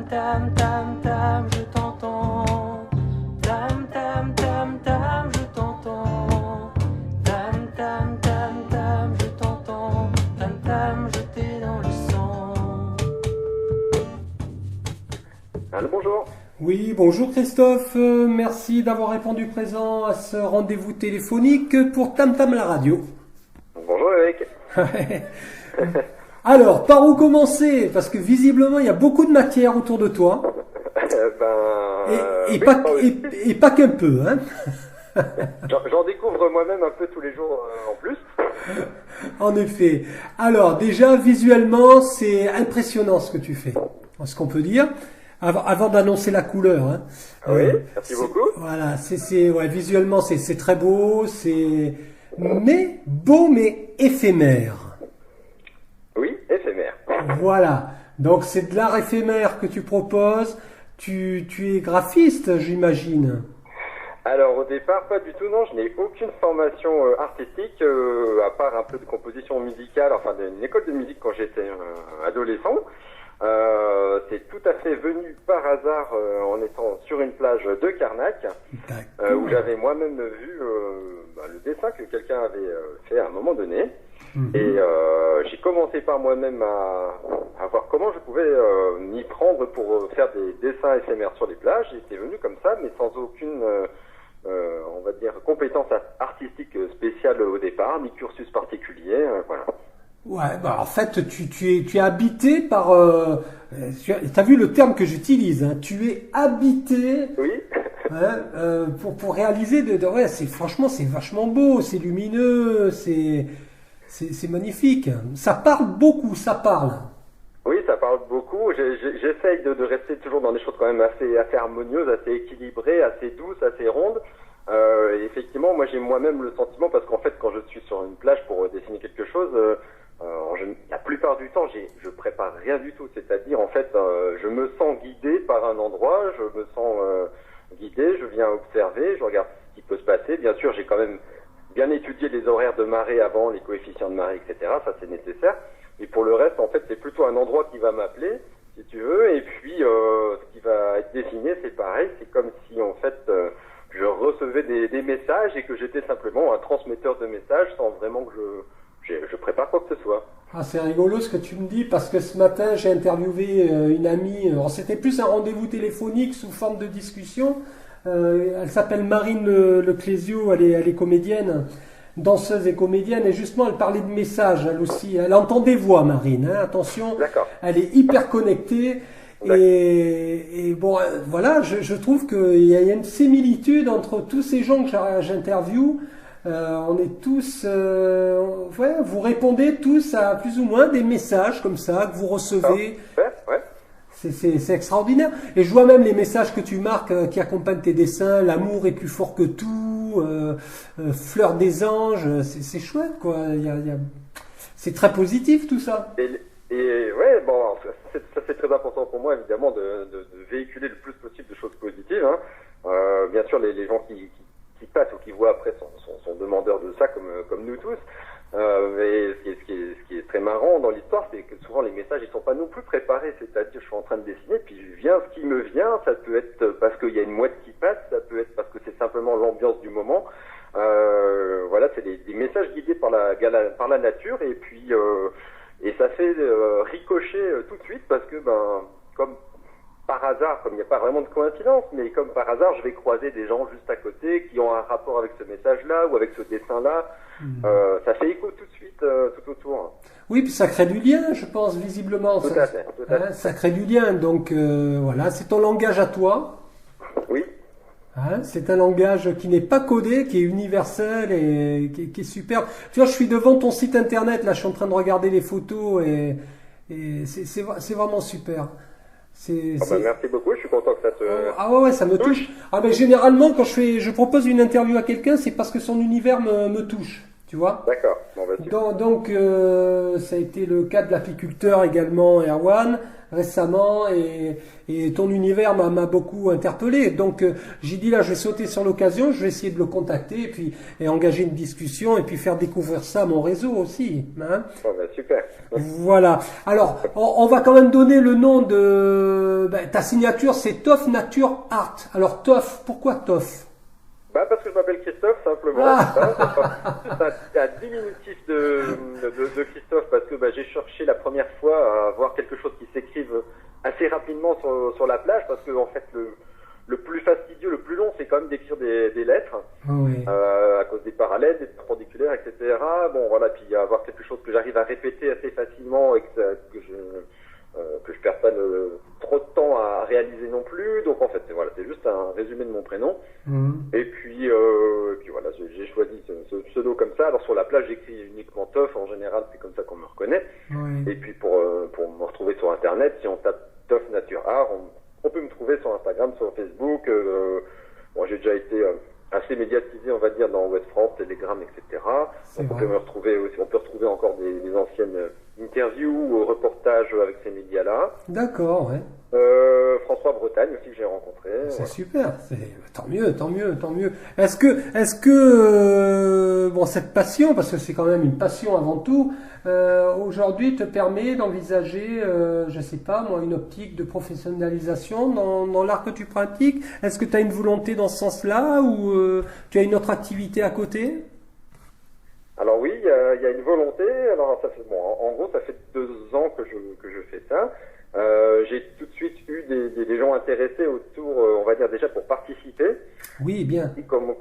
tam tam tam, je t'entends. Tam tam tam tam, je t'entends. Tam tam tam tam, je t'entends. Tam tam, je t'ai dans le sang. Allô, bonjour. Oui, bonjour Christophe, merci d'avoir répondu présent à ce rendez-vous téléphonique pour Tam Tam la radio. Bonjour Eric. Alors, par où commencer? Parce que visiblement, il y a beaucoup de matière autour de toi. Et pas qu'un peu, hein. J'en découvre moi-même un peu tous les jours en plus. En effet. Alors, déjà, visuellement, c'est impressionnant ce que tu fais. Ce qu'on peut dire. Avant d'annoncer la couleur, hein. Oui, merci beaucoup. Voilà, ouais, visuellement, c'est très beau, mais beau, mais éphémère. Oui, éphémère. Voilà. Donc, c'est de l'art éphémère que tu proposes. Tu es graphiste, j'imagine. Alors, au départ, pas du tout, non. Je n'ai aucune formation artistique, à part un peu de composition musicale, enfin, d'une école de musique quand j'étais adolescent. C'est tout à fait venu par hasard en étant sur une plage de Carnac, où j'avais moi-même vu le dessin que quelqu'un avait fait à un moment donné. Et j'ai commencé par moi-même à voir comment je pouvais m'y prendre pour faire des dessins éphémères sur les plages. J'étais venu comme ça, mais sans aucune, on va dire, compétence artistique spéciale au départ, ni cursus particulier, voilà. Ouais, bah en fait, tu es habité par... t'as vu le terme que j'utilise, hein, tu es habité... Oui. Hein, pour réaliser... ouais, franchement, c'est vachement beau, c'est lumineux, c'est magnifique. Ça parle beaucoup, ça parle. Oui, ça parle beaucoup. J'essaye de rester toujours dans des choses quand même assez harmonieuses, assez équilibrées, assez douces, assez rondes. Effectivement, moi j'ai moi-même le sentiment, parce qu'en fait, quand je suis sur une plage pour dessiner quelque chose... la plupart du temps, je prépare rien du tout. C'est-à-dire, en fait, je me sens guidé par un endroit, je me sens guidé, je viens observer, je regarde ce qui peut se passer. Bien sûr, j'ai quand même bien étudié les horaires de marée avant, les coefficients de marée, etc. Ça, c'est nécessaire. Et pour le reste, en fait, c'est plutôt un endroit qui va m'appeler, si tu veux. Et puis, ce qui va être dessiné, c'est pareil. C'est comme si, en fait, je recevais des messages et que j'étais simplement un transmetteur de messages sans vraiment que je prépare quoi que ce soit. Ah, c'est rigolo ce que tu me dis, parce que ce matin j'ai interviewé une amie. Alors, c'était plus un rendez-vous téléphonique sous forme de discussion. Elle s'appelle Marine Leclésio, elle est comédienne, danseuse et comédienne, et justement elle parlait de messages, elle aussi. Elle entend des voix, Marine, hein, attention. D'accord. Elle est hyper connectée. Et bon, voilà, je trouve qu'il y a une similitude entre tous ces gens que j'interviewe. On est tous, ouais, vous répondez tous à plus ou moins des messages comme ça que vous recevez. Ouais. C'est extraordinaire. Et je vois même les messages que tu marques qui accompagnent tes dessins. L'amour est plus fort que tout. Fleur des anges. C'est chouette, quoi. C'est très positif tout ça. Et ouais, bon, ça c'est très important pour moi, évidemment, de véhiculer le plus possible de choses positives. Hein. Bien sûr, les gens qui passent ou qui voient après sont demandeurs de ça, comme nous tous. Mais ce qui est très marrant dans l'histoire, c'est que souvent les messages ils sont pas non plus préparés. C'est-à-dire, je suis en train de dessiner, puis ce qui me vient. Ça peut être parce qu'il y a une mouette qui passe, ça peut être parce que c'est simplement l'ambiance du moment. Voilà, c'est des messages guidés par la nature, et puis et ça fait ricocher tout de suite, parce que comme par hasard, comme il n'y a pas vraiment de coïncidence, mais comme par hasard, je vais croiser des gens juste à côté qui ont un rapport avec ce message-là ou avec ce dessin-là. Ça fait écho tout de suite, tout autour. Oui, puis ça crée du lien, je pense, visiblement. Tout à fait. Ça crée du lien, donc voilà, c'est ton langage à toi. Oui. Hein, c'est un langage qui n'est pas codé, qui est universel et qui est super. Tu vois, je suis devant ton site internet, là, je suis en train de regarder les photos et c'est vraiment super. Merci beaucoup, je suis content que ça te... Ah ouais, ça me touche. Ah ben généralement quand je propose une interview à quelqu'un, c'est parce que son univers me touche. Tu vois? D'accord. Bon, bah, super. Donc, ça a été le cas de l'apiculteur également, Erwan, récemment, et ton univers m'a beaucoup interpellé. Donc, j'ai dit là, je vais sauter sur l'occasion, je vais essayer de le contacter, et engager une discussion, et puis faire découvrir ça à mon réseau aussi. Hein. Bon, bah, super. Voilà. Alors, on va quand même donner le nom de ta signature, c'est Toff Nature Art. Alors, Toff, pourquoi Toff? Bah, parce que je m'appelle Christophe, simplement. C'est un diminutif de Christophe, parce que bah, j'ai cherché la première fois à avoir quelque chose qui s'écrive assez rapidement sur la plage, parce que en fait, le plus fastidieux, le plus long, c'est quand même d'écrire des lettres, Oui. à cause des parallèles, des perpendiculaires, etc. Bon, voilà, puis avoir quelque chose que j'arrive à répéter assez facilement et que je perds pas trop de temps à réaliser non plus. Donc en fait, voilà, c'est juste un résumé de mon prénom. Et puis voilà, j'ai choisi ce pseudo comme ça. Alors sur la plage, j'écris uniquement Toff. En général, c'est comme ça qu'on me reconnaît. Oui. Et puis pour me retrouver sur Internet, si on tape Toff Nature Art, on peut me trouver sur Instagram, sur Facebook. Bon, j'ai déjà été assez médiatisé, on va dire, dans Ouest France, Telegram, etc. Donc on peut me retrouver aussi, on peut retrouver encore des anciennes interviews ou reportages avec ces médias-là. D'accord, ouais. François Bretagne aussi que j'ai rencontré. C'est Voilà. super, tant mieux, tant mieux, tant mieux. Est-ce que bon, cette passion, parce que c'est quand même une passion avant tout, aujourd'hui te permet d'envisager, je sais pas moi, une optique de professionnalisation dans l'art que tu pratiques? Est-ce que tu as une volonté dans ce sens-là ou tu as une autre activité à côté? Alors oui, il y a une volonté. Alors ça fait, bon, en gros, ça fait 2 ans que je fais ça. J'ai tout de suite eu des gens intéressés autour, on va dire déjà pour participer. Oui, bien. Comment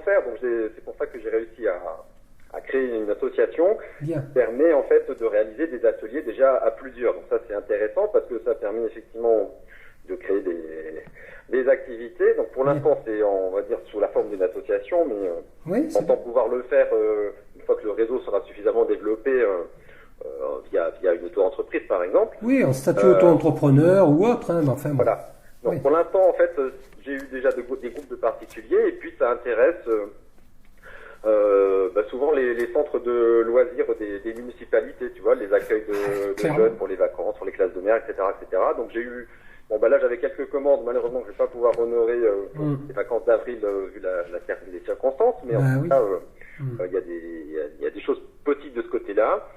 faire. Donc c'est pour ça que j'ai réussi à créer une association Bien. qui permet en fait de réaliser des ateliers déjà à plusieurs. Donc ça c'est intéressant parce que ça permet effectivement de créer des activités. Donc pour l'instant c'est, on va dire, sous la forme d'une association, mais Oui, on entend pouvoir le faire une fois que le réseau sera suffisamment développé via une auto-entreprise par exemple. oui, en statut auto-entrepreneur ou autre, hein, mais enfin bon. Voilà. Donc Oui. pour l'instant, en fait, j'ai eu déjà des groupes de particuliers et puis ça intéresse souvent les centres de loisirs des municipalités, tu vois, les accueils de jeunes pour les vacances, pour les classes de mer, etc., etc. Donc j'ai eu, bon bah là j'avais quelques commandes, malheureusement je vais pas pouvoir honorer pour les vacances d'avril vu les circonstances, mais en tout cas il y a des choses possibles de ce côté-là.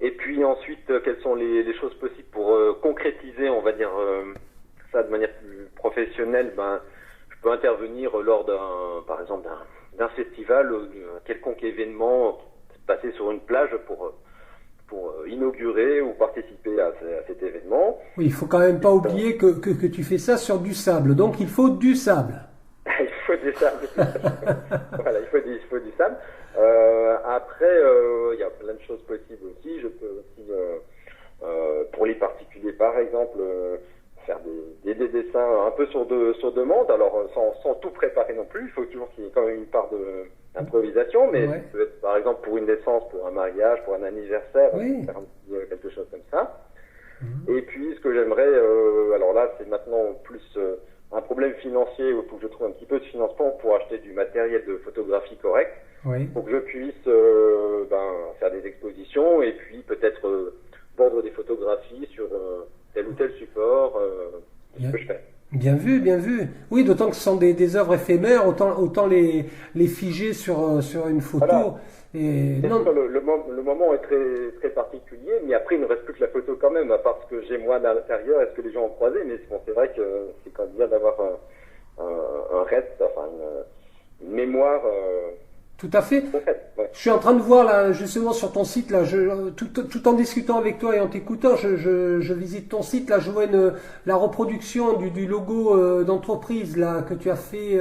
Et puis ensuite, quelles sont les choses possibles pour concrétiser, on va dire, ça de manière plus professionnelle? Ben, je peux intervenir lors par exemple, d'un festival, d'un quelconque événement, passer sur une plage pour inaugurer ou participer à cet événement. Oui, il faut quand même pas oublier que tu fais ça sur du sable, donc il faut du sable. Il faut du sable. Voilà, il faut du sable. Après, il y a plein de choses possibles aussi. Je peux aussi, pour les particuliers par exemple, faire des dessins un peu sur demande. Alors sans tout préparer non plus. Il faut toujours qu'il y ait quand même une part d'improvisation. Mais ça peut être par exemple pour une naissance, pour un mariage, pour un anniversaire, faire quelque chose comme ça. Et puis ce que j'aimerais, alors là c'est maintenant plus un problème financier où il faut que je trouve un petit peu de financement pour acheter du matériel de photographie correct, pour que je puisse faire des expositions et puis peut-être vendre des photographies sur tel ou tel support, ce que je fais. Bien vu, bien vu. Oui, d'autant que ce sont des œuvres éphémères, autant les figer sur une photo. Voilà. Et C'est non. sûr, le moment est très, très particulier, mais après il ne reste plus que la photo quand même, à part ce que j'ai moi à l'intérieur, est-ce que les gens ont croisé, mais bon, c'est vrai que c'est quand même bien d'avoir un reste, enfin une mémoire Tout à fait. concrète. Ouais. Je suis en train de voir là, justement sur ton site là, tout en discutant avec toi et en t'écoutant, je visite ton site là, je vois la reproduction du logo d'entreprise là que tu as fait.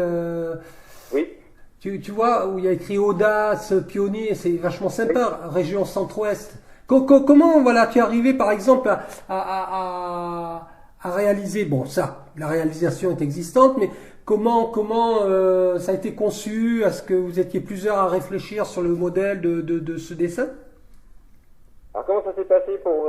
Oui. Tu vois, où il y a écrit Audace, Pionnier, c'est vachement sympa, région centre-ouest. Comment, voilà, tu es arrivé, par exemple, à réaliser, bon, ça, la réalisation est existante, mais comment ça a été conçu? Est-ce que vous étiez plusieurs à réfléchir sur le modèle de ce dessin? Alors comment ça s'est passé pour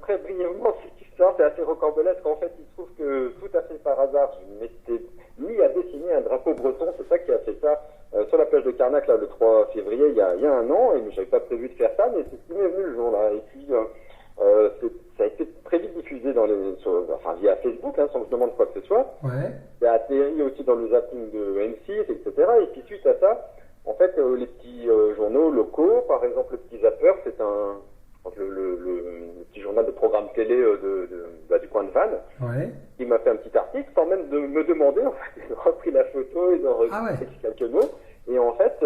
très brièvement cette histoire, c'est assez rocambolesque. En fait, il se trouve que tout à fait par hasard, je m'étais mis à dessiner un drapeau breton, c'est ça qui a fait ça. sur la plage de Carnac, là, le 3 février, il y a un an, et j'avais pas prévu de faire ça, mais c'est ce qui m'est venu le jour-là. Et puis, ça a été très vite diffusé via Facebook, hein, sans que je demande quoi que ce soit. Ouais. Ça a atterri aussi dans le zapping de M6, etc. Et puis suite à ça, en fait, les petits journaux locaux, par exemple le Petit Zapper, c'est le petit journal de programme télé du coin de Vannes, Ouais. qui m'a fait un petit article sans même de me demander. En fait, ils ont repris la photo, ils ont écrit quelques mots. Et en fait,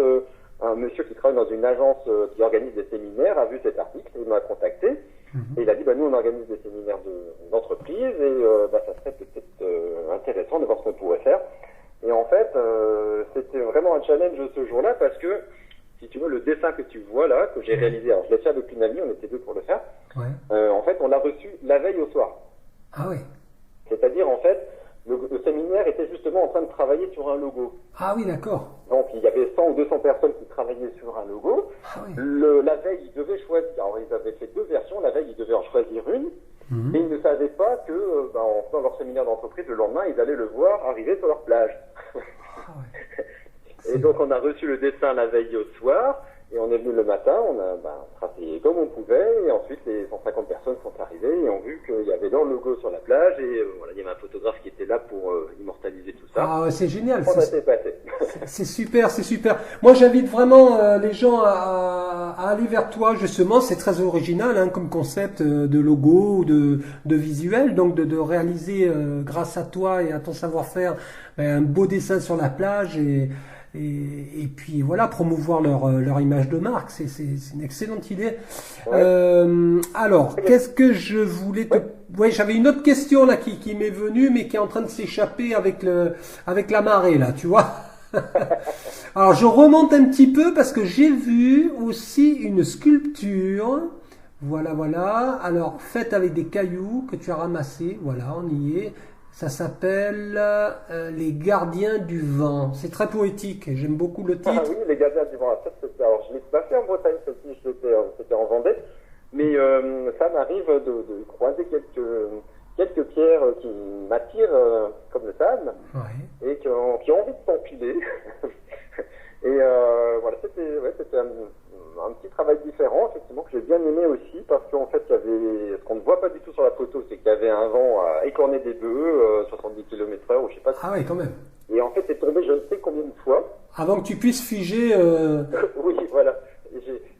un monsieur qui travaille dans une agence qui organise des séminaires a vu cet article, il m'a contacté. Et il a dit, nous on organise des séminaires d'entreprise et ça serait peut-être intéressant de voir ce qu'on pourrait faire. Et en fait, c'était vraiment un challenge ce jour-là parce que, si tu veux, le dessin que tu vois là, que j'ai réalisé, alors je l'ai fait avec une amie, on était deux pour le faire, en fait on l'a reçu la veille au soir. Ah oui. C'est-à-dire en fait, le séminaire était justement en train de travailler sur un logo. Ah oui, d'accord. Donc il y avait 100 ou 200 personnes qui travaillaient sur un logo. Ah oui. La veille, ils devaient choisir. Alors ils avaient fait deux versions. La veille, ils devaient en choisir une. Et ils ne savaient pas que, en faisant leur séminaire d'entreprise, le lendemain, ils allaient le voir arriver sur leur plage. Ah ouais. Et donc on a reçu le dessin la veille au soir. Et on est venu le matin, on a tracé comme on pouvait, et ensuite les 150 personnes sont arrivées et ont vu qu'il y avait leur logo sur la plage, et il y avait un photographe qui était là pour immortaliser tout ça. Ah ouais, c'est génial. On a été passé. C'est super, c'est super. Moi, j'invite vraiment les gens à aller vers toi, justement. C'est très original hein, comme concept de logo ou de visuel. Donc, de réaliser, grâce à toi et à ton savoir-faire, un beau dessin sur la plage et puis voilà, promouvoir leur image de marque. C'est une excellente idée. Ouais. Alors, qu'est-ce que je voulais te... Ouais, j'avais une autre question là qui m'est venue, mais qui est en train de s'échapper avec la marée là, tu vois. Alors, je remonte un petit peu parce que j'ai vu aussi une sculpture. Voilà. Alors, faite avec des cailloux que tu as ramassés. Voilà, on y est. Ça s'appelle Les Gardiens du Vent. C'est très poétique. J'aime beaucoup le titre. Ah oui, Les Gardiens du Vent. Alors, je ne l'ai pas fait en Bretagne, celle-ci, c'était en Vendée. Mais ça m'arrive de croiser quelques pierres qui m'attirent comme le sable et qui ont envie de s'empiler. Et voilà, c'était un petit travail différent, effectivement, que j'ai bien aimé aussi, parce qu'en fait, il y avait, ce qu'on ne voit pas du tout sur la photo, c'est qu'il y avait un vent à écorner des bœufs, 70 km/h, ou je sais pas. Ah oui, quand même. Et en fait, c'est tombé je ne sais combien de fois. Avant que tu puisses figer... Oui, voilà.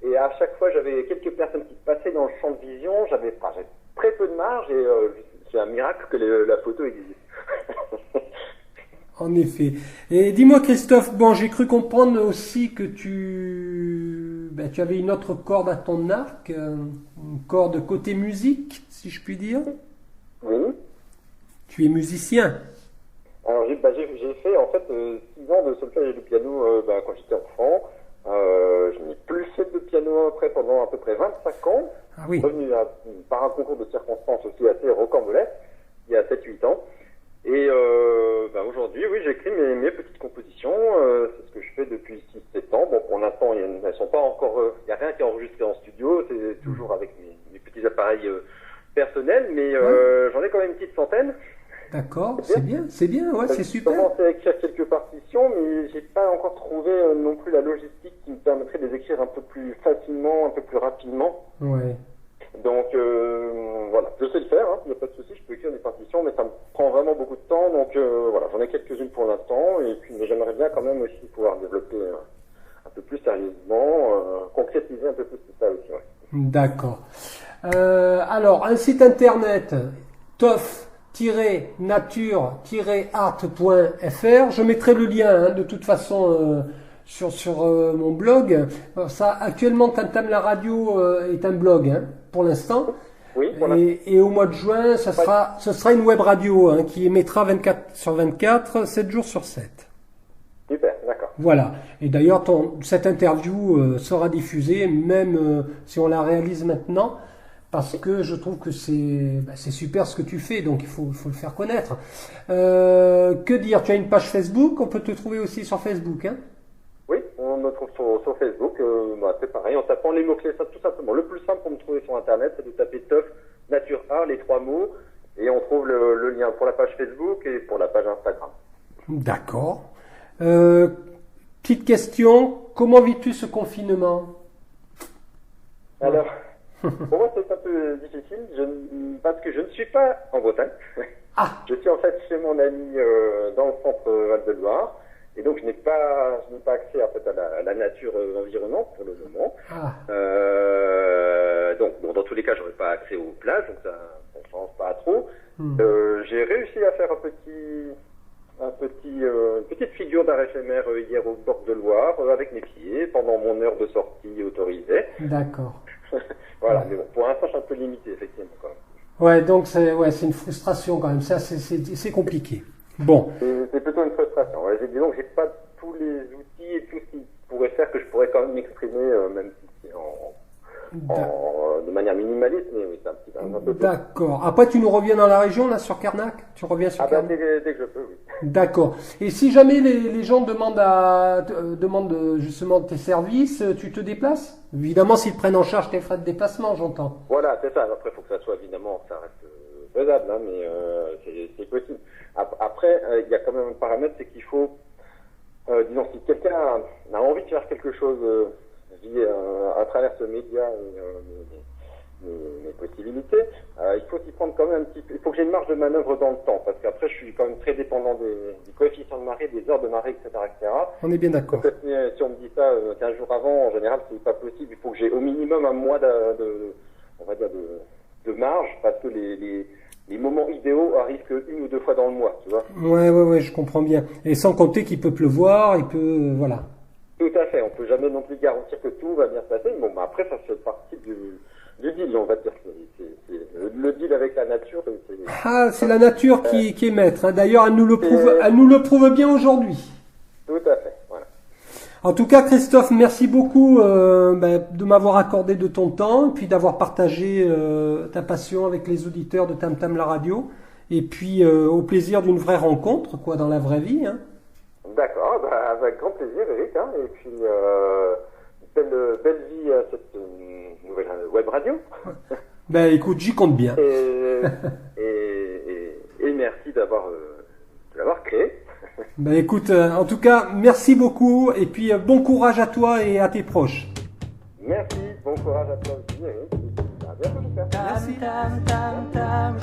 Et à chaque fois, j'avais quelques personnes qui passaient dans le champ de vision, j'avais très peu de marge, et c'est un miracle que la photo existe. En effet. Et dis-moi Christophe, j'ai cru comprendre aussi que tu avais une autre corde à ton arc, une corde côté musique, si je puis dire. Oui. Tu es musicien. Alors j'ai fait en fait 6 ans de solfège et de piano quand j'étais enfant. Je n'ai plus fait de piano après pendant à peu près 25 ans. Ah oui. Revenu par un concours de circonstances aussi assez rocambolesque, il y a 7-8 ans. Et aujourd'hui, oui, j'écris mes petites compositions. C'est ce que je fais depuis 6-7 ans. Bon, pour l'instant, elles sont pas encore... Il n'y a rien qui est enregistré en studio. C'est toujours avec mes petits appareils personnels. Mais j'en ai quand même une petite centaine. D'accord, c'est bien, ouais, c'est super. J'ai commencé à écrire quelques partitions, mais j'ai pas encore trouvé non plus la logistique qui me permettrait de les écrire un peu plus facilement, un peu plus rapidement. Ouais. Donc voilà, je sais le faire, il n'y a pas de souci, je peux écrire des partitions, mais ça me prend vraiment beaucoup de temps. Donc voilà, j'en ai quelques-unes pour l'instant, et puis mais j'aimerais bien quand même aussi pouvoir développer un peu plus sérieusement, concrétiser un peu plus tout ça aussi. Ouais. D'accord. Alors, un site internet, toff-nature-art.fr. Je mettrai le lien de toute façon sur mon blog. Alors, ça, actuellement, Tam la radio est un blog pour l'instant. Oui, voilà. Et au mois de juin, ce sera une web radio qui émettra 24/24, 7 jours sur 7. Super, d'accord. Voilà. Et d'ailleurs, cette interview sera diffusée, même si on la réalise maintenant, parce que je trouve que c'est super ce que tu fais, donc il faut le faire connaître. Que dire? Tu as une page Facebook, on peut te trouver aussi sur Facebook, hein? Oui, on me trouve sur Facebook, c'est pareil, en tapant les mots-clés, ça, tout simplement. Le plus simple pour me trouver sur Internet, c'est de taper Toff Nature Art, les 3 mots, et on trouve le lien pour la page Facebook et pour la page Instagram. D'accord. Petite question, comment vis-tu ce confinement? Alors, pour moi, c'est un peu difficile parce que je ne suis pas en Bretagne. Ah, Je suis en fait chez mon ami dans le centre Val-de-Loire. Et donc, je n'ai pas accès en fait, à la nature environnante pour le moment. ah, Donc, bon, dans tous les cas, j'aurais pas accès aux plages, donc ça ne change pas trop. J'ai réussi à faire une petite figure d'art éphémère hier au bord de Loire avec mes pieds pendant mon heure de sortie autorisée. d'accord. Voilà, mais bon, pour l'instant, je suis un peu limité, effectivement, quand même. Ouais, donc c'est une frustration quand même. Ça, c'est compliqué. Bon, C'est plutôt une frustration. Ouais, disons que j'ai pas tous les outils et tout ce qui pourrait faire que je pourrais quand même m'exprimer, même si c'est de manière minimaliste, mais oui, c'est un peu. d'accord. Après, tu nous reviens dans la région, là, sur Carnac? Tu reviens sur Ah bah Carnac? dès que je peux, oui. D'accord. Et si jamais les gens demandent justement tes services, tu te déplaces? Évidemment, s'ils prennent en charge tes frais de déplacement, j'entends. Voilà, c'est ça. Après, il faut que ça soit évidemment, ça reste faisable, hein, mais c'est possible. Après, il y a quand même un paramètre, c'est qu'il faut, disons, si quelqu'un a envie de faire quelque chose à travers ce média et mes possibilités, il faut s'y prendre quand même un petit peu. Il faut que j'ai une marge de manœuvre dans le temps, parce qu'après, je suis quand même très dépendant du coefficient de marée, des heures de marée, etc., etc. On est bien d'accord. Donc, si on me dit ça 15 jours avant, en général, c'est pas possible. Il faut que j'ai au minimum un mois on va dire de marge, parce que les moments idéaux arrivent qu'une ou deux fois dans le mois, tu vois. Ouais, je comprends bien. Et sans compter qu'il peut pleuvoir, il peut, voilà. Tout à fait. On peut jamais non plus garantir que tout va bien se passer. Bon, bah après, ça fait partie du deal, on va dire. C'est le deal avec la nature. Ah, c'est la nature qui est maître, hein. D'ailleurs, elle nous le prouve bien aujourd'hui. Tout à fait. Voilà. En tout cas, Christophe, merci beaucoup de m'avoir accordé de ton temps, et puis d'avoir partagé ta passion avec les auditeurs de Tam Tam la radio, et puis au plaisir d'une vraie rencontre, quoi, dans la vraie vie, hein. D'accord, bah, avec grand plaisir, Eric, hein, et puis belle vie à cette nouvelle web radio. Ben écoute, j'y compte bien. Et merci de l'avoir créé. Ben écoute, en tout cas, merci beaucoup, et puis bon courage à toi et à tes proches. Merci, bon courage à toi aussi, Eric. À bientôt, j'espère. Tam tam tam tam,